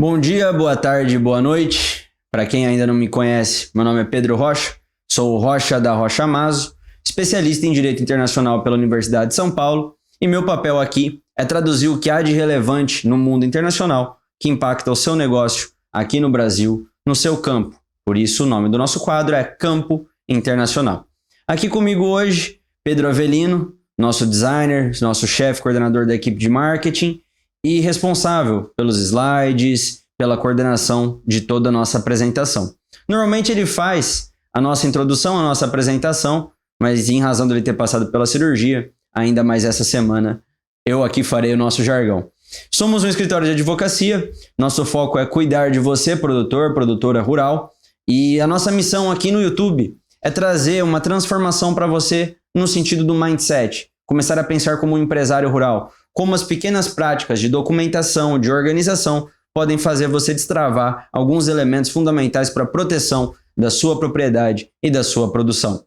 Bom dia, boa tarde, boa noite. Para quem ainda não me conhece, meu nome é Pedro Rocha, sou o Rocha da Rocha Mazo, especialista em Direito Internacional pela Universidade de São Paulo, e meu papel aqui é traduzir o que há de relevante no mundo internacional que impacta o seu negócio aqui no Brasil, no seu campo. Por isso, o nome do nosso quadro é Campo Internacional. Aqui comigo hoje, Pedro Avelino, nosso designer, nosso chefe coordenador da equipe de marketing, e responsável pelos slides, pela coordenação de toda a nossa apresentação. Normalmente ele faz a nossa introdução, a nossa apresentação, mas em razão dele ter passado pela cirurgia, ainda mais essa semana, eu aqui farei o nosso jargão. Somos um escritório de advocacia, nosso foco é cuidar de você, produtor, produtora rural, e a nossa missão aqui no YouTube é trazer uma transformação para você no sentido do mindset, começar a pensar como um empresário rural, como as pequenas práticas de documentação, de organização, podem fazer você destravar alguns elementos fundamentais para a proteção da sua propriedade e da sua produção.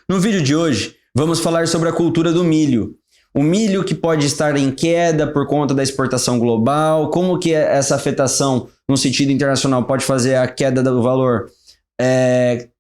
No vídeo de hoje, vamos falar sobre a cultura do milho. O milho que pode estar em queda por conta da exportação global, como que essa afetação no sentido internacional pode fazer a queda do valor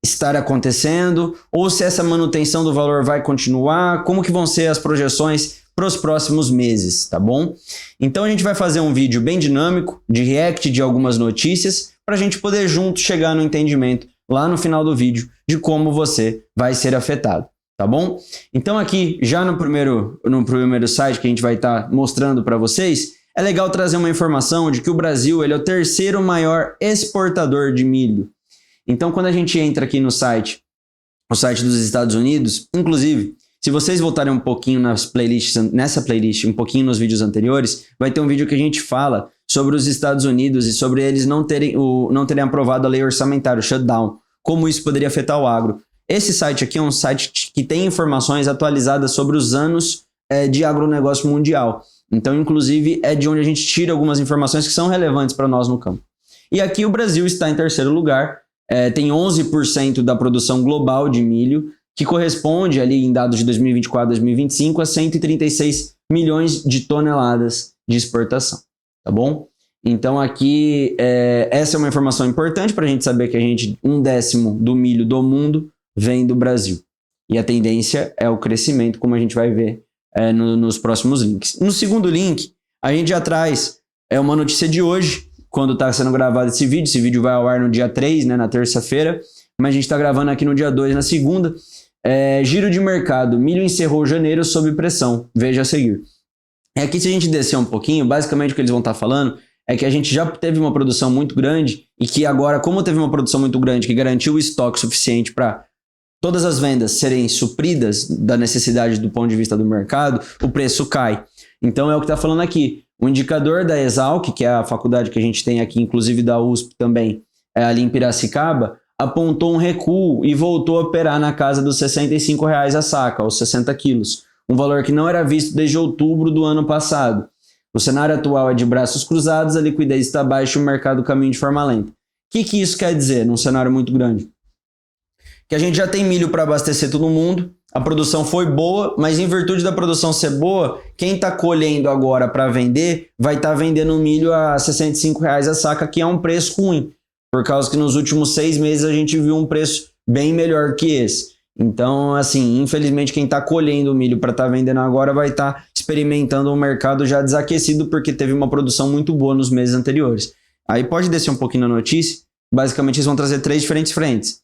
estar acontecendo, ou se essa manutenção do valor vai continuar, como que vão ser as projeções para os próximos meses, tá bom? Então a gente vai fazer um vídeo bem dinâmico, de react de algumas notícias, para a gente poder junto chegar no entendimento lá no final do vídeo de como você vai ser afetado, tá bom? Então aqui, já no primeiro site que a gente vai estar mostrando para vocês, é legal trazer uma informação de que o Brasil ele é o terceiro maior exportador de milho. Então quando a gente entra aqui no site, o site dos Estados Unidos, inclusive, se vocês voltarem um pouquinho nessa playlist, um pouquinho nos vídeos anteriores, vai ter um vídeo que a gente fala sobre os Estados Unidos e sobre eles não terem aprovado a lei orçamentária, o shutdown, como isso poderia afetar o agro. Esse site aqui é um site que tem informações atualizadas sobre os anos de agronegócio mundial. Então, inclusive, é de onde a gente tira algumas informações que são relevantes para nós no campo. E aqui o Brasil está em terceiro lugar, tem 11% da produção global de milho, que corresponde ali em dados de 2024 a 2025 a 136 milhões de toneladas de exportação, tá bom? Então aqui, essa é uma informação importante para a gente saber que 1/10 do milho do mundo vem do Brasil. E a tendência é o crescimento, como a gente vai ver nos próximos links. No segundo link, a gente já traz uma notícia de hoje, quando está sendo gravado esse vídeo vai ao ar no dia 3, né, na terça-feira, mas a gente está gravando aqui no dia 2, na segunda. Giro de mercado, milho encerrou janeiro sob pressão, veja a seguir. Aqui, se a gente descer um pouquinho, basicamente o que eles vão estar falando é que a gente já teve uma produção muito grande e que agora, como teve uma produção muito grande que garantiu o estoque suficiente para todas as vendas serem supridas da necessidade do ponto de vista do mercado, o preço cai. Então é o que está falando aqui. O indicador da Exalc, que é a faculdade que a gente tem aqui, inclusive da USP também, ali em Piracicaba, apontou um recuo e voltou a operar na casa dos R$ 65,00 a saca, aos 60 quilos, um valor que não era visto desde outubro do ano passado. O cenário atual é de braços cruzados, a liquidez está baixa e o mercado caminha de forma lenta. O que isso quer dizer num cenário muito grande? Que a gente já tem milho para abastecer todo mundo, a produção foi boa, mas em virtude da produção ser boa, quem está colhendo agora para vender vai estar vendendo milho a R$ 65,00 a saca, que é um preço ruim. Por causa que nos últimos 6 meses a gente viu um preço bem melhor que esse. Então, assim, infelizmente quem está colhendo o milho para estar vendendo agora vai estar experimentando um mercado já desaquecido porque teve uma produção muito boa nos meses anteriores. Aí pode descer um pouquinho na notícia, basicamente eles vão trazer 3 diferentes frentes.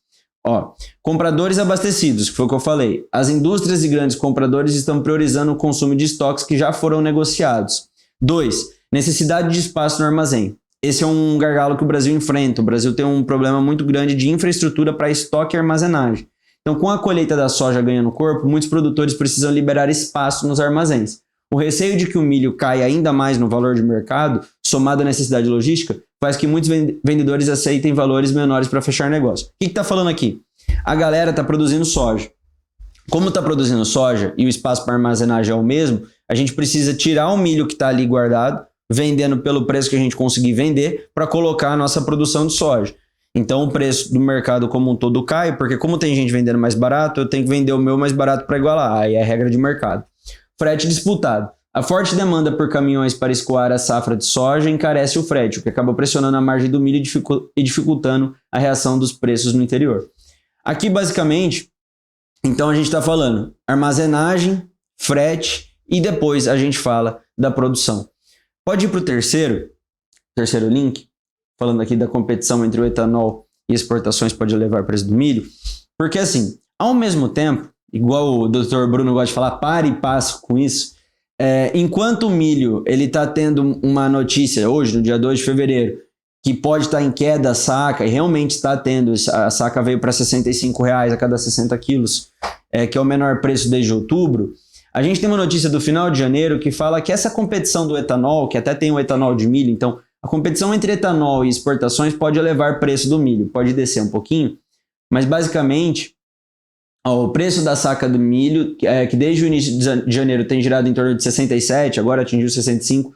Compradores abastecidos, que foi o que eu falei. As indústrias e grandes compradores estão priorizando o consumo de estoques que já foram negociados. 2. Necessidade de espaço no armazém. Esse é um gargalo que o Brasil enfrenta. O Brasil tem um problema muito grande de infraestrutura para estoque e armazenagem. Então, com a colheita da soja ganhando corpo, muitos produtores precisam liberar espaço nos armazéns. O receio de que o milho caia ainda mais no valor de mercado, somado à necessidade logística, faz que muitos vendedores aceitem valores menores para fechar negócio. O que está falando aqui? A galera está produzindo soja. Como está produzindo soja e o espaço para armazenagem é o mesmo, a gente precisa tirar o milho que está ali guardado, vendendo pelo preço que a gente conseguir vender para colocar a nossa produção de soja. Então o preço do mercado como um todo cai, porque como tem gente vendendo mais barato, eu tenho que vender o meu mais barato para igualar. Aí é regra de mercado. Frete disputado. A forte demanda por caminhões para escoar a safra de soja encarece o frete, o que acaba pressionando a margem do milho e dificultando a reação dos preços no interior. Aqui, basicamente, então a gente está falando armazenagem, frete e depois a gente fala da produção. Pode ir para o terceiro link, falando aqui da competição entre o etanol e exportações pode elevar o preço do milho, porque assim, ao mesmo tempo, igual o Dr. Bruno gosta de falar, pare e passe com isso, enquanto o milho ele está tendo uma notícia hoje, no dia 2 de fevereiro, que pode estar em queda a saca, e realmente está tendo, a saca veio para R$ 65 a cada 60 quilos, que é o menor preço desde outubro. A gente tem uma notícia do final de janeiro que fala que essa competição do etanol, que até tem o etanol de milho, então a competição entre etanol e exportações pode elevar o preço do milho, pode descer um pouquinho, mas basicamente o preço da saca do milho, que desde o início de janeiro tem girado em torno de 67, agora atingiu 65,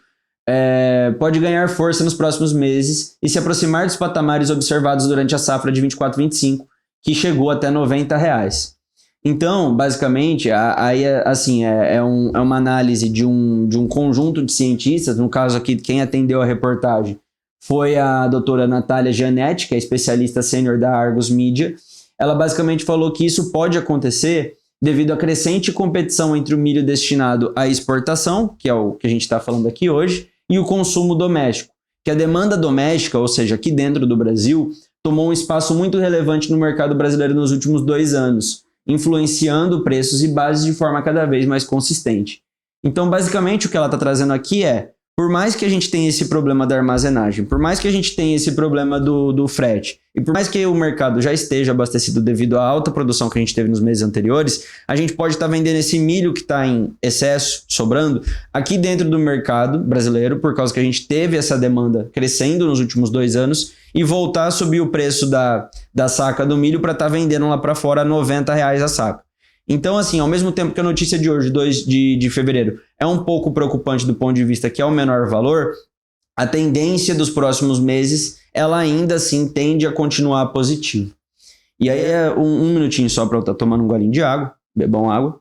pode ganhar força nos próximos meses e se aproximar dos patamares observados durante a safra de 24-25, que chegou até R$ 90. Então, basicamente, aí assim, é uma análise de um conjunto de cientistas, no caso aqui, quem atendeu a reportagem foi a doutora Natália Gianetti, que é especialista sênior da Argus Media. Ela basicamente falou que isso pode acontecer devido à crescente competição entre o milho destinado à exportação, que é o que a gente está falando aqui hoje, e o consumo doméstico, que a demanda doméstica, ou seja, aqui dentro do Brasil, tomou um espaço muito relevante no mercado brasileiro nos últimos 2 anos, influenciando preços e bases de forma cada vez mais consistente. Então, basicamente, o que ela está trazendo aqui por mais que a gente tenha esse problema da armazenagem, por mais que a gente tenha esse problema do frete, e por mais que o mercado já esteja abastecido devido à alta produção que a gente teve nos meses anteriores, a gente pode estar vendendo esse milho que está em excesso, sobrando, aqui dentro do mercado brasileiro, por causa que a gente teve essa demanda crescendo nos últimos 2 anos, e voltar a subir o preço da saca do milho para estar vendendo lá para fora a R$ 90 a saca. Então, assim, ao mesmo tempo que a notícia de hoje, 2 de fevereiro, é um pouco preocupante do ponto de vista que é o menor valor, a tendência dos próximos meses, ela ainda assim tende a continuar positiva. E aí, um minutinho só para eu estar tomando um golinho de água, bebam água.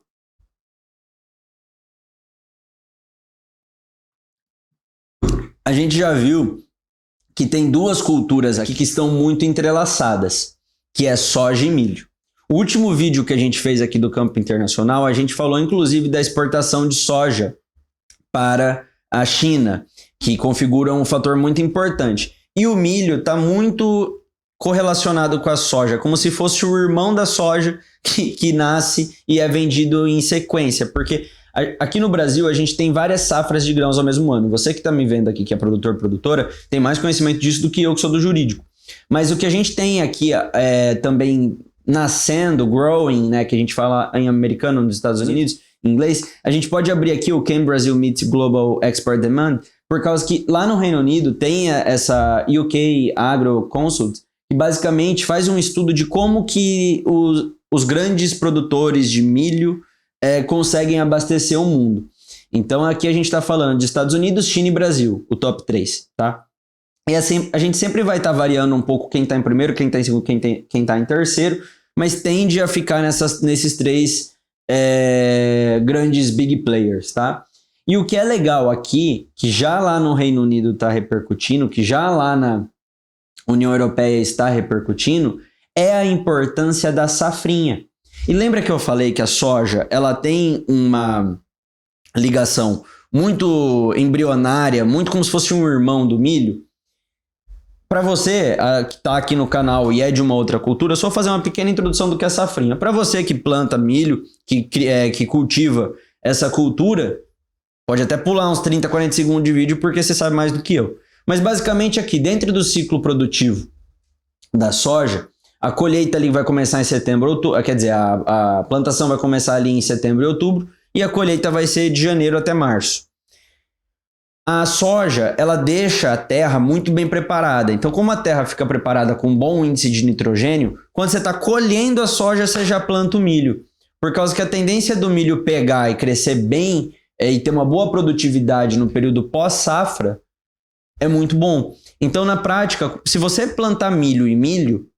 A gente já viu que tem 2 culturas aqui que estão muito entrelaçadas, que é soja e milho. O último vídeo que a gente fez aqui do Campo Internacional, a gente falou inclusive da exportação de soja para a China, que configura um fator muito importante. E o milho está muito correlacionado com a soja, como se fosse o irmão da soja que nasce e é vendido em sequência, porque aqui no Brasil a gente tem várias safras de grãos ao mesmo ano. Você que está me vendo aqui, que é produtor-produtora, tem mais conhecimento disso do que eu, que sou do jurídico. Mas o que a gente tem aqui também nascendo, growing, né, que a gente fala em americano nos Estados Unidos, em inglês, a gente pode abrir aqui o Can Brazil Meet Global Export Demand, por causa que lá no Reino Unido tem essa UK Agro Consult, que basicamente faz um estudo de como que os grandes produtores de milho conseguem abastecer o mundo. Então aqui a gente está falando de Estados Unidos, China e Brasil, o top 3, tá? E assim, a gente sempre vai estar variando um pouco quem está em primeiro, quem está em segundo, quem está em terceiro, mas tende a ficar nesses 3 grandes big players, tá? E o que é legal aqui, que já lá no Reino Unido está repercutindo, que já lá na União Europeia está repercutindo, é a importância da safrinha. E lembra que eu falei que a soja ela tem uma ligação muito embrionária, muito como se fosse um irmão do milho? Para você que está aqui no canal e é de uma outra cultura, eu só vou fazer uma pequena introdução do que é safrinha. Para você que planta milho, que cultiva essa cultura, pode até pular uns 30, 40 segundos de vídeo porque você sabe mais do que eu. Mas basicamente aqui, dentro do ciclo produtivo da soja, a colheita ali vai começar em setembro, outubro, quer dizer, a plantação vai começar ali em setembro e outubro e a colheita vai ser de janeiro até março. A soja, ela deixa a terra muito bem preparada. Então, como a terra fica preparada com bom índice de nitrogênio, quando você está colhendo a soja, você já planta o milho. Por causa que a tendência do milho pegar e crescer bem e ter uma boa produtividade no período pós-safra é muito bom. Então, na prática, se você plantar milho e milho,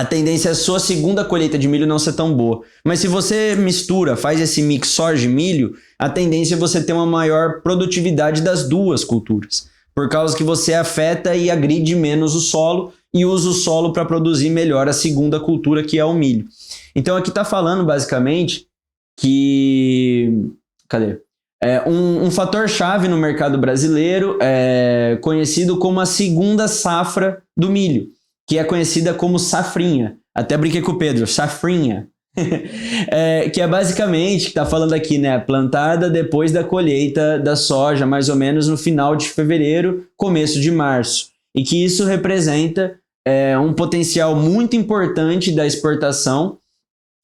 a tendência é a sua segunda colheita de milho não ser tão boa. Mas se você mistura, faz esse mix soja e milho, a tendência é você ter uma maior produtividade das duas culturas. Por causa que você afeta e agride menos o solo e usa o solo para produzir melhor a segunda cultura, que é o milho. Então aqui está falando basicamente que... Cadê? Um fator-chave no mercado brasileiro é conhecido como a segunda safra do milho, que é conhecida como safrinha. Até brinquei com o Pedro, safrinha. Que é basicamente, que está falando aqui, né, plantada depois da colheita da soja, mais ou menos no final de fevereiro, começo de março. E que isso representa um potencial muito importante da exportação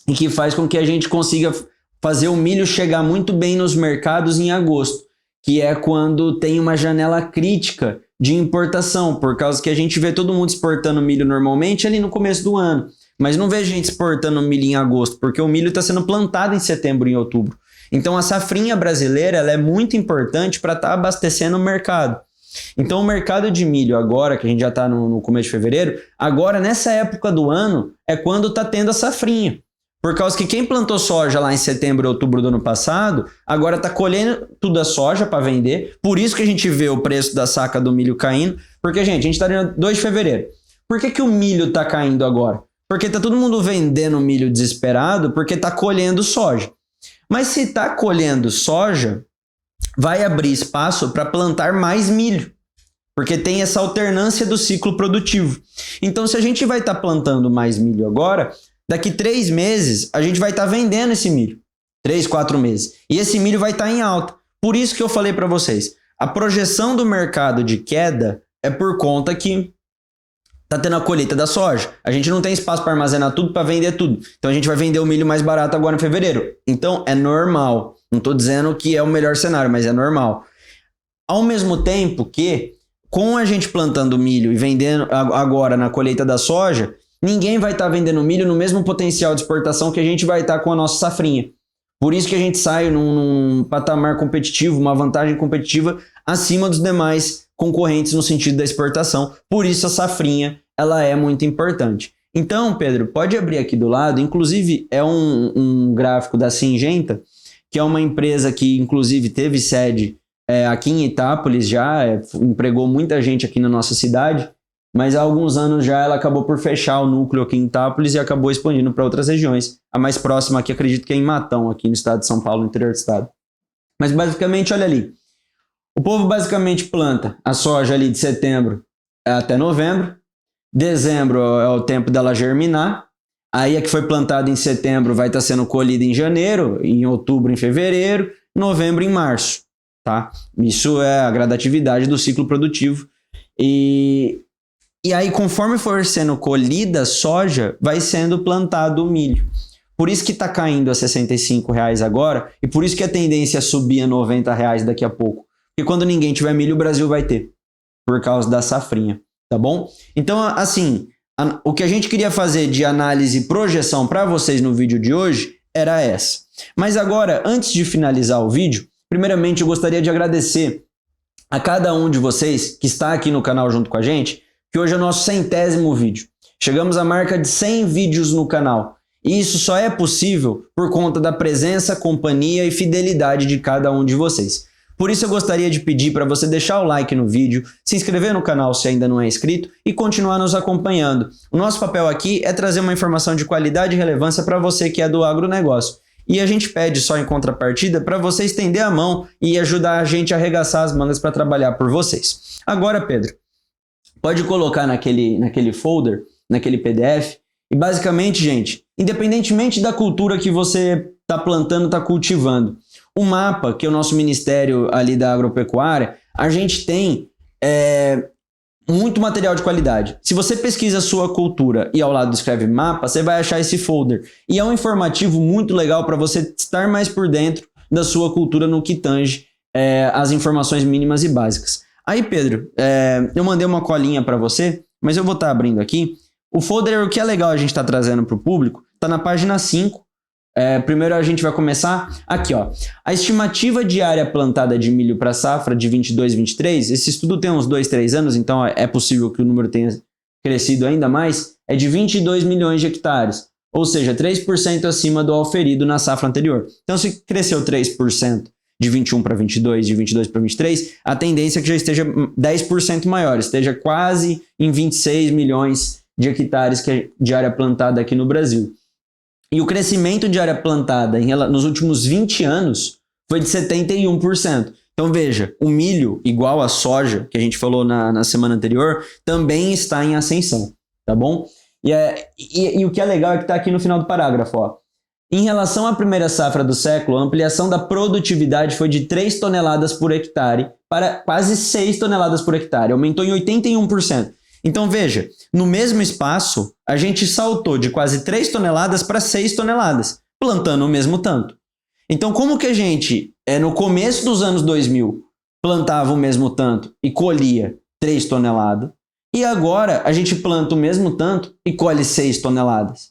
e que faz com que a gente consiga fazer o milho chegar muito bem nos mercados em agosto, que é quando tem uma janela crítica de importação, por causa que a gente vê todo mundo exportando milho normalmente ali no começo do ano, mas não vê gente exportando milho em agosto, porque o milho está sendo plantado em setembro e em outubro. Então a safrinha brasileira ela é muito importante para estar abastecendo o mercado. Então o mercado de milho agora, que a gente já está no começo de fevereiro, agora nessa época do ano é quando está tendo a safrinha. Por causa que quem plantou soja lá em setembro e outubro do ano passado, agora está colhendo tudo a soja para vender. Por isso que a gente vê o preço da saca do milho caindo. Porque, gente, a gente está no 2 de fevereiro. Por que o milho está caindo agora? Porque está todo mundo vendendo milho desesperado porque está colhendo soja. Mas se está colhendo soja, vai abrir espaço para plantar mais milho. Porque tem essa alternância do ciclo produtivo. Então, se a gente vai estar plantando mais milho agora... Daqui 3 meses, a gente vai estar vendendo esse milho. 3, 4 meses. E esse milho vai estar em alta. Por isso que eu falei para vocês. A projeção do mercado de queda é por conta que está tendo a colheita da soja. A gente não tem espaço para armazenar tudo, para vender tudo. Então a gente vai vender o milho mais barato agora em fevereiro. Então é normal. Não estou dizendo que é o melhor cenário, mas é normal. Ao mesmo tempo que, com a gente plantando milho e vendendo agora na colheita da soja... Ninguém vai estar vendendo milho no mesmo potencial de exportação que a gente vai estar com a nossa safrinha. Por isso que a gente sai num patamar competitivo, uma vantagem competitiva acima dos demais concorrentes no sentido da exportação. Por isso a safrinha ela é muito importante. Então, Pedro, pode abrir aqui do lado. Inclusive, é um gráfico da Syngenta, que é uma empresa que, inclusive, teve sede aqui em Itápolis já, empregou muita gente aqui na nossa cidade. Mas há alguns anos já ela acabou por fechar o núcleo aqui em Itápolis e acabou expandindo para outras regiões. A mais próxima aqui, acredito que é em Matão, aqui no estado de São Paulo, no interior do estado. Mas basicamente, olha ali. O povo basicamente planta a soja ali de setembro até novembro. Dezembro é o tempo dela germinar. Aí a que foi plantada em setembro vai estar sendo colhida em janeiro, em outubro, em fevereiro, novembro, em março. Tá? Isso é a gradatividade do ciclo produtivo. E aí, conforme for sendo colhida a soja, vai sendo plantado o milho. Por isso que está caindo a R$65 agora, e por isso que a tendência é subir a R$90 daqui a pouco. Porque quando ninguém tiver milho, o Brasil vai ter, por causa da safrinha, tá bom? Então, assim, o que a gente queria fazer de análise e projeção para vocês no vídeo de hoje era essa. Mas agora, antes de finalizar o vídeo, primeiramente eu gostaria de agradecer a cada um de vocês que está aqui no canal junto com a gente, que hoje é o nosso 100º vídeo. Chegamos à marca de 100 vídeos no canal. E isso só é possível por conta da presença, companhia e fidelidade de cada um de vocês. Por isso eu gostaria de pedir para você deixar o like no vídeo, se inscrever no canal se ainda não é inscrito e continuar nos acompanhando. O nosso papel aqui é trazer uma informação de qualidade e relevância para você que é do agronegócio. E a gente pede só em contrapartida para você estender a mão e ajudar a gente a arregaçar as mangas para trabalhar por vocês. Agora, Pedro, pode colocar naquele folder, naquele PDF. E basicamente, gente, independentemente da cultura que você está plantando, está cultivando, o mapa, que é o nosso ministério ali da agropecuária, a gente tem muito material de qualidade. Se você pesquisa a sua cultura e ao lado escreve mapa, você vai achar esse folder. E é um informativo muito legal para você estar mais por dentro da sua cultura no que tange as informações mínimas e básicas. Aí, Pedro, eu mandei uma colinha para você, mas eu vou estar abrindo aqui. O folder, o que é legal a gente estar trazendo para o público, está na página 5. Primeiro a gente vai começar aqui, ó. A estimativa de área plantada de milho para safra de 22, 23, esse estudo tem uns 2, 3 anos, então é possível que o número tenha crescido ainda mais, é de 22 milhões de hectares, ou seja, 3% acima do auferido na safra anterior. Então, se cresceu 3% de 21 para 22, de 22 para 23, a tendência é que já esteja 10% maior, esteja quase em 26 milhões de hectares de área plantada aqui no Brasil. E o crescimento de área plantada nos últimos 20 anos foi de 71%. Então veja, o milho, igual a soja, que a gente falou na semana anterior, também está em ascensão, tá bom? E o que é legal é que está aqui no final do parágrafo, ó. Em relação à primeira safra do século, a ampliação da produtividade foi de 3 toneladas por hectare para quase 6 toneladas por hectare, aumentou em 81%. Então veja, no mesmo espaço, a gente saltou de quase 3 toneladas para 6 toneladas, plantando o mesmo tanto. Então como que a gente, no começo dos anos 2000, plantava o mesmo tanto e colhia 3 toneladas, e agora a gente planta o mesmo tanto e colhe 6 toneladas?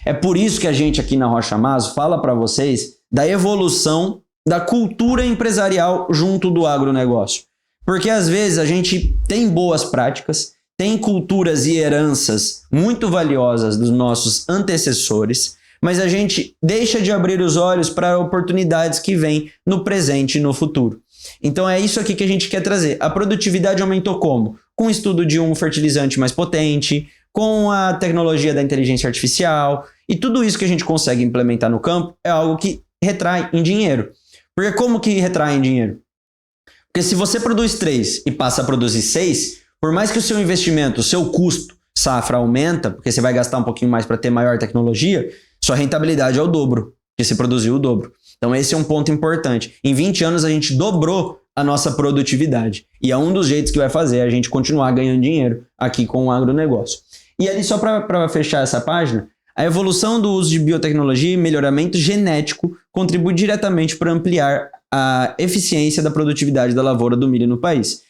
É por isso que a gente aqui na Rocha Maso fala para vocês da evolução da cultura empresarial junto do agronegócio. Porque às vezes a gente tem boas práticas, tem culturas e heranças muito valiosas dos nossos antecessores, mas a gente deixa de abrir os olhos para oportunidades que vêm no presente e no futuro. Então é isso aqui que a gente quer trazer. A produtividade aumentou como? Com o estudo de um fertilizante mais potente, com a tecnologia da inteligência artificial, e tudo isso que a gente consegue implementar no campo é algo que retrai em dinheiro. Porque como que retrai em dinheiro? Porque se você produz 3 e passa a produzir 6, por mais que o seu investimento, o seu custo safra aumenta, porque você vai gastar um pouquinho mais para ter maior tecnologia, sua rentabilidade é o dobro, porque você produziu o dobro. Então esse é um ponto importante. Em 20 anos a gente dobrou a nossa produtividade. E é um dos jeitos que vai fazer a gente continuar ganhando dinheiro aqui com o agronegócio. E ali, só para fechar essa página, a evolução do uso de biotecnologia e melhoramento genético contribui diretamente para ampliar a eficiência da produtividade da lavoura do milho no país.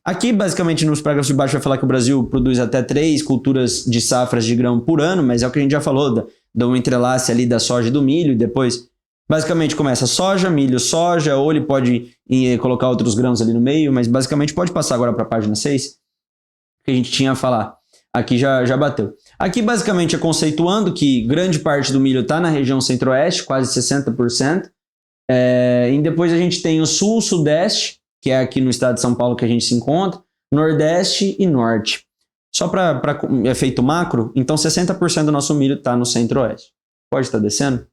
Aqui, basicamente, nos parágrafos de baixo vai falar que o Brasil produz até 3 culturas de safras de grão por ano, mas é o que a gente já falou, do entrelace ali da soja e do milho, e depois, basicamente, começa soja, milho, soja, ou ele pode colocar outros grãos ali no meio, mas basicamente pode passar agora para a página 6, que a gente tinha a falar. Aqui já bateu. Aqui basicamente é conceituando que grande parte do milho está na região centro-oeste, quase 60%. E depois a gente tem o sul, sudeste, que é aqui no estado de São Paulo que a gente se encontra, nordeste e norte. Só para efeito macro, então 60% do nosso milho está no centro-oeste. Pode estar descendo?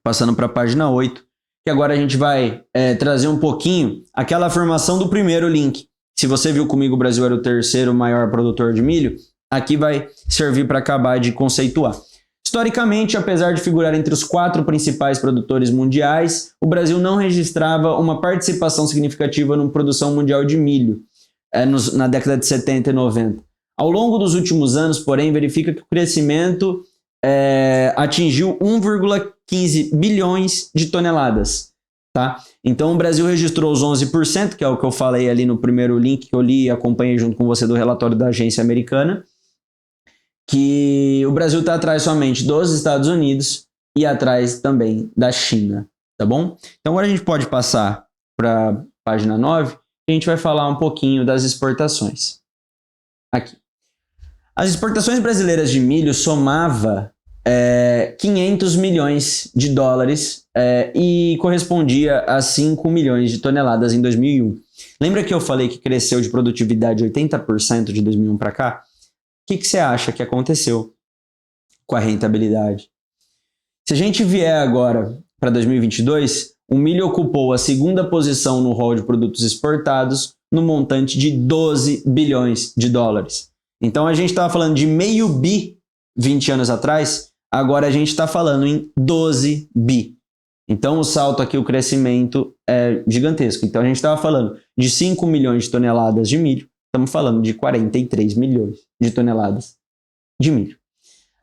Passando para a página 8, que agora a gente vai trazer um pouquinho aquela afirmação do primeiro link. Se você viu comigo, o Brasil era o 3º maior produtor de milho, aqui vai servir para acabar de conceituar. Historicamente, apesar de figurar entre os 4 principais produtores mundiais, o Brasil não registrava uma participação significativa na produção mundial de milho na década de 70 e 90. Ao longo dos últimos anos, porém, verifica que o crescimento atingiu 1,15 bilhões de toneladas. Tá? Então o Brasil registrou os 11%, que é o que eu falei ali no primeiro link que eu li e acompanhei junto com você do relatório da agência americana, que o Brasil está atrás somente dos Estados Unidos e atrás também da China, tá bom? Então agora a gente pode passar para a página 9 e a gente vai falar um pouquinho das exportações. Aqui. As exportações brasileiras de milho somava 500 milhões de dólares e correspondia a 5 milhões de toneladas em 2001. Lembra que eu falei que cresceu de produtividade 80% de 2001 para cá? O que você acha que aconteceu com a rentabilidade? Se a gente vier agora para 2022, o milho ocupou a 2ª posição no rol de produtos exportados no montante de 12 bilhões de dólares. Então a gente estava falando de meio bi 20 anos atrás, agora a gente está falando em 12 bi. Então o salto aqui, o crescimento é gigantesco. Então a gente estava falando de 5 milhões de toneladas de milho, estamos falando de 43 milhões de toneladas de milho.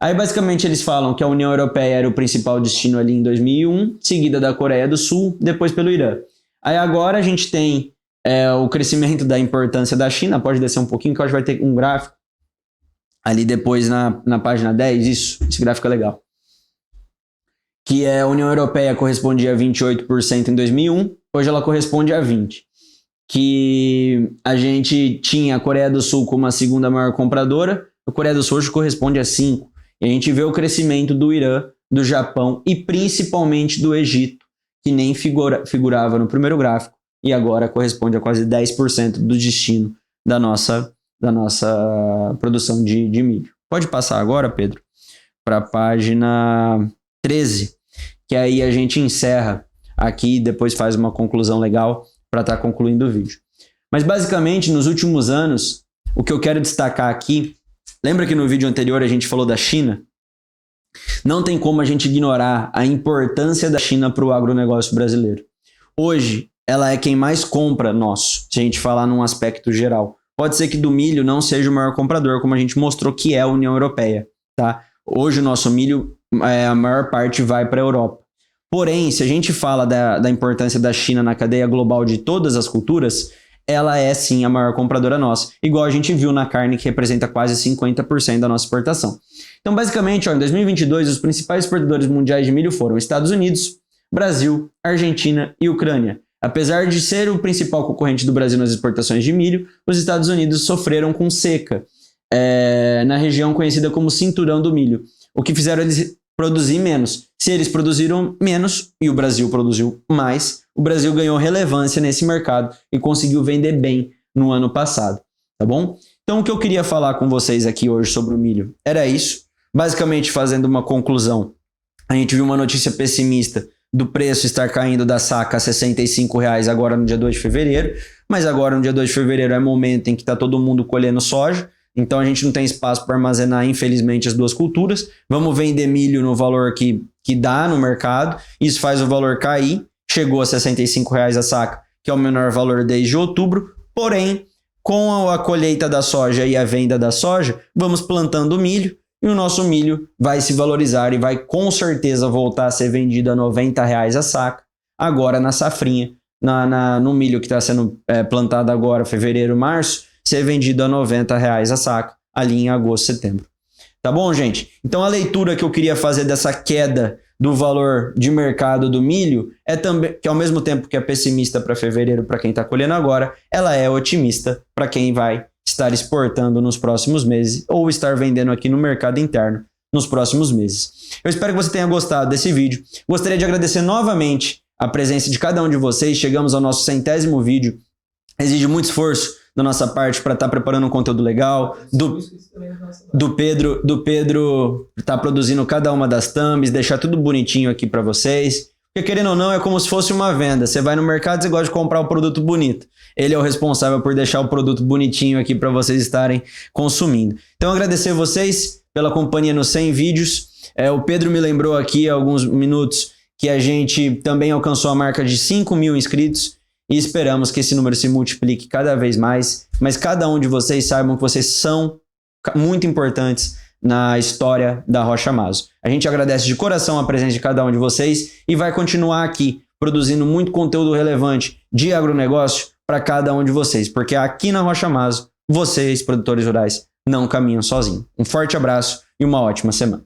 Aí basicamente eles falam que a União Europeia era o principal destino ali em 2001, seguida da Coreia do Sul, depois pelo Irã. Aí agora a gente tem o crescimento da importância da China, pode descer um pouquinho que eu acho que vai ter um gráfico ali depois na página 10, esse gráfico é legal. Que a União Europeia correspondia a 28% em 2001, hoje ela corresponde a 20%. Que a gente tinha a Coreia do Sul como a 2ª maior compradora, A Coreia do Sul hoje corresponde a 5. E a gente vê o crescimento do Irã, do Japão e principalmente do Egito, que nem figurava no primeiro gráfico e agora corresponde a quase 10% do destino da nossa produção de milho. Pode passar agora, Pedro, para a página 13, que aí a gente encerra aqui e depois faz uma conclusão legal para estar concluindo o vídeo. Mas basicamente, nos últimos anos, o que eu quero destacar aqui, lembra que no vídeo anterior a gente falou da China? Não tem como a gente ignorar a importância da China para o agronegócio brasileiro. Hoje, ela é quem mais compra nosso, se a gente falar num aspecto geral. Pode ser que do milho não seja o maior comprador, como a gente mostrou que é a União Europeia, tá? Hoje o nosso milho, a maior parte vai para a Europa. Porém, se a gente fala da importância da China na cadeia global de todas as culturas, ela é sim a maior compradora nossa, igual a gente viu na carne, que representa quase 50% da nossa exportação. Então, basicamente, em 2022, os principais exportadores mundiais de milho foram Estados Unidos, Brasil, Argentina e Ucrânia. Apesar de ser o principal concorrente do Brasil nas exportações de milho, os Estados Unidos sofreram com seca na região conhecida como Cinturão do Milho, o que fizeram eles produzir menos. Se eles produziram menos e o Brasil produziu mais, o Brasil ganhou relevância nesse mercado e conseguiu vender bem no ano passado, tá bom? Então, o que eu queria falar com vocês aqui hoje sobre o milho era isso. Basicamente, fazendo uma conclusão, a gente viu uma notícia pessimista do preço estar caindo da saca a R$ 65,00 agora no dia 2 de fevereiro, mas agora no dia 2 de fevereiro é momento em que está todo mundo colhendo soja, então a gente não tem espaço para armazenar, infelizmente, as duas culturas. Vamos vender milho no valor que dá no mercado, isso faz o valor cair, chegou a R$ 65,00 a saca, que é o menor valor desde outubro, porém, com a colheita da soja e a venda da soja, vamos plantando milho, e o nosso milho vai se valorizar e vai com certeza voltar a ser vendido a R$ 90,00 a saca, agora na safrinha, no milho que está sendo plantado agora, fevereiro, março, ser vendido a R$ 90,00 a saca, ali em agosto, setembro. Tá bom, gente? Então a leitura que eu queria fazer dessa queda do valor de mercado do milho é também que, ao mesmo tempo que é pessimista para fevereiro, para quem está colhendo agora, ela é otimista para quem vai estar exportando nos próximos meses ou estar vendendo aqui no mercado interno nos próximos meses. Eu espero que você tenha gostado desse vídeo. Gostaria de agradecer novamente a presença de cada um de vocês. Chegamos ao nosso 100º vídeo. Exige muito esforço da nossa parte para estar preparando um conteúdo legal. Do Pedro tá produzindo cada uma das thumbs, deixar tudo bonitinho aqui para vocês. Porque querendo ou não, é como se fosse uma venda. Você vai no mercado, você gosta de comprar o produto bonito. Ele é o responsável por deixar o produto bonitinho aqui para vocês estarem consumindo. Então, agradecer a vocês pela companhia nos 100 vídeos. O Pedro me lembrou aqui há alguns minutos que a gente também alcançou a marca de 5.000 inscritos e esperamos que esse número se multiplique cada vez mais. Mas cada um de vocês saibam que vocês são muito importantes na história da Rocha Maso. A gente agradece de coração a presença de cada um de vocês e vai continuar aqui produzindo muito conteúdo relevante de agronegócio para cada um de vocês, porque aqui na Rocha Maso, vocês, produtores rurais, não caminham sozinhos. Um forte abraço e uma ótima semana.